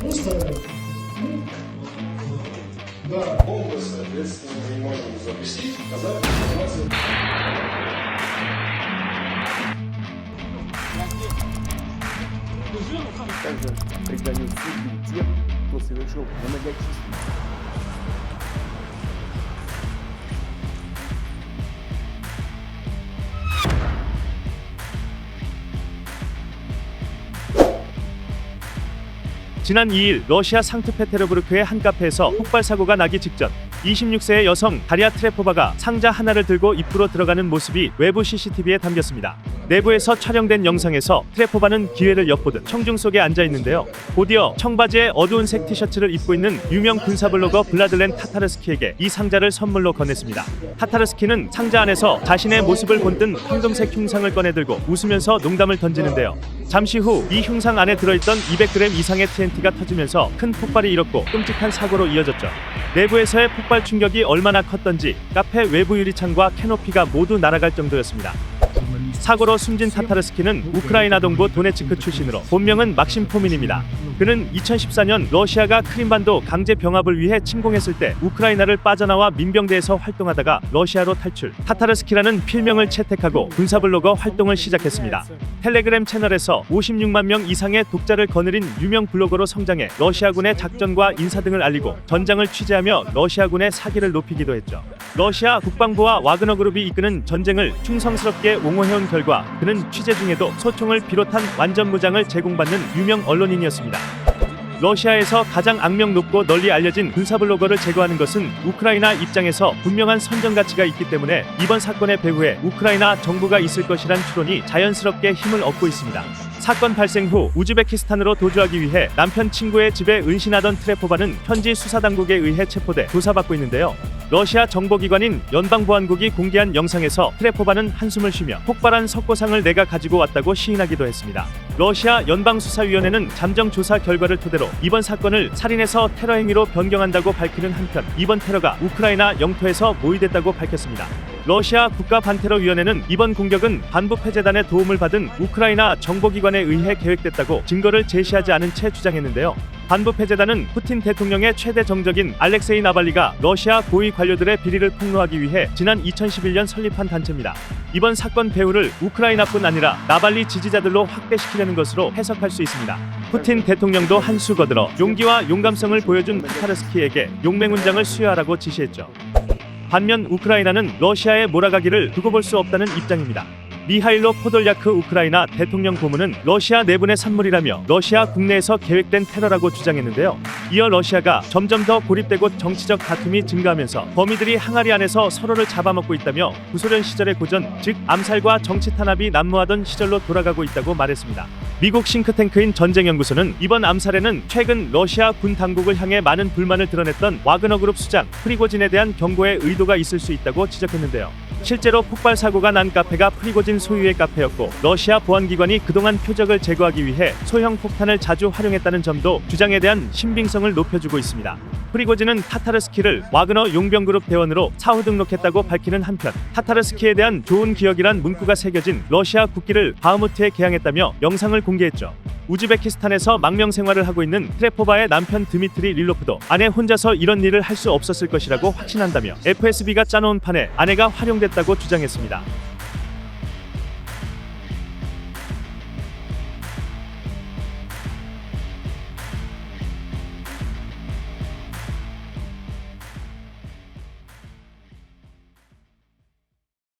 Просто да, бомбы, соответственно, мы не можем запустить, а запись информации. Также пригонил судьи тех, кто совершил многочисленные 지난 2일 러시아 상트페테르부르크의 한 카페에서 폭발 사고가 나기 직전 26세의 여성 다리아 트레포바가 상자 하나를 들고 입구로 들어가는 모습이 외부 CCTV에 담겼습니다. 내부에서 촬영된 영상에서 트레포바는 기회를 엿보듯 청중 속에 앉아 있는데요. 곧이어 청바지에 어두운 색 티셔츠를 입고 있는 유명 군사 블로거 블라들렌 타타르스키에게 이 상자를 선물로 건넸습니다. 타타르스키는 상자 안에서 자신의 모습을 본뜬 황금색 흉상을 꺼내들고 웃으면서 농담을 던지는데요. 잠시 후 이 흉상 안에 들어있던 200g 이상의 TNT가 터지면서 큰 폭발이 일었고 끔찍한 사고로 이어졌죠. 내부에서의 폭발 충격이 얼마나 컸던지 카페 외부 유리창과 캐노피가 모두 날아갈 정도였습니다. 사고로 숨진 타타르스키는 우크라이나 동부 도네츠크 출신으로 본명은 막심 포민입니다. 그는 2014년 러시아가 크림반도 강제 병합을 위해 침공했을 때 우크라이나를 빠져나와 민병대에서 활동하다가 러시아로 탈출, 타타르스키라는 필명을 채택하고 군사블로거 활동을 시작했습니다. 텔레그램 채널에서 56만 명 이상의 독자를 거느린 유명 블로거로 성장해 러시아군의 작전과 인사 등을 알리고 전장을 취재하며 러시아군의 사기를 높이기도 했죠. 러시아 국방부와 와그너 그룹이 이끄는 전쟁을 충성스럽게 옹호해온 결과 그는 취재 중에도 소총을 비롯한 완전 무장을 제공받는 유명 언론인이었습니다. 러시아에서 가장 악명 높고 널리 알려진 군사블로거를 제거하는 것은 우크라이나 입장에서 분명한 선전 가치가 있기 때문에 이번 사건의 배후에 우크라이나 정부가 있을 것이란 추론이 자연스럽게 힘을 얻고 있습니다. 사건 발생 후 우즈베키스탄으로 도주하기 위해 남편 친구의 집에 은신하던 트레포바는 현지 수사당국에 의해 체포돼 조사받고 있는데요. 러시아 정보기관인 연방보안국이 공개한 영상에서 트레포바는 한숨을 쉬며 폭발한 석고상을 내가 가지고 왔다고 시인하기도 했습니다. 러시아 연방수사위원회는 잠정 조사 결과를 토대로 이번 사건을 살인에서 테러 행위로 변경한다고 밝히는 한편 이번 테러가 우크라이나 영토에서 모의됐다고 밝혔습니다. 러시아 국가반테러위원회는 이번 공격은 반부패재단의 도움을 받은 우크라이나 정보기관에 의해 계획됐다고 증거를 제시하지 않은 채 주장했는데요. 반부패재단은 푸틴 대통령의 최대 정적인 알렉세이 나발리가 러시아 고위 관료들의 비리를 폭로하기 위해 지난 2011년 설립한 단체입니다. 이번 사건 배후를 우크라이나뿐 아니라 나발리 지지자들로 확대시키려는 것으로 해석할 수 있습니다. 푸틴 대통령도 한 수 거들어 용기와 용감성을 보여준 타타르스키에게 용맹훈장을 수여하라고 지시했죠. 반면 우크라이나는 러시아에 몰아가기를 두고 볼 수 없다는 입장입니다. 미하일로 포돌야크 우크라이나 대통령 고문은 러시아 내분의 산물이라며 러시아 국내에서 계획된 테러라고 주장했는데요. 이어 러시아가 점점 더 고립되고 정치적 다툼이 증가하면서 범위들이 항아리 안에서 서로를 잡아먹고 있다며 구소련 시절의 고전, 즉 암살과 정치 탄압이 난무하던 시절로 돌아가고 있다고 말했습니다. 미국 싱크탱크인 전쟁연구소는 이번 암살에는 최근 러시아 군 당국을 향해 많은 불만을 드러냈던 와그너 그룹 수장 프리고진에 대한 경고의 의도가 있을 수 있다고 지적했는데요. 실제로 폭발 사고가 난 카페가 프리고진 소유의 카페였고 러시아 보안기관이 그동안 표적을 제거하기 위해 소형 폭탄을 자주 활용했다는 점도 주장에 대한 신빙성을 높여주고 있습니다. 프리고진은 타타르스키를 와그너 용병그룹 대원으로 사후 등록했다고 밝히는 한편 타타르스키에 대한 좋은 기억이란 문구가 새겨진 러시아 국기를 바흐무트에 개항했다며 영상을 공개했죠. 우즈베키스탄에서 망명 생활을 하고 있는 트레포바의 남편 드미트리 릴로프도 아내 혼자서 이런 일을 할 수 없었을 것이라고 확신한다며 FSB가 짜놓은 판에 아내가 활용됐다고 주장했습니다.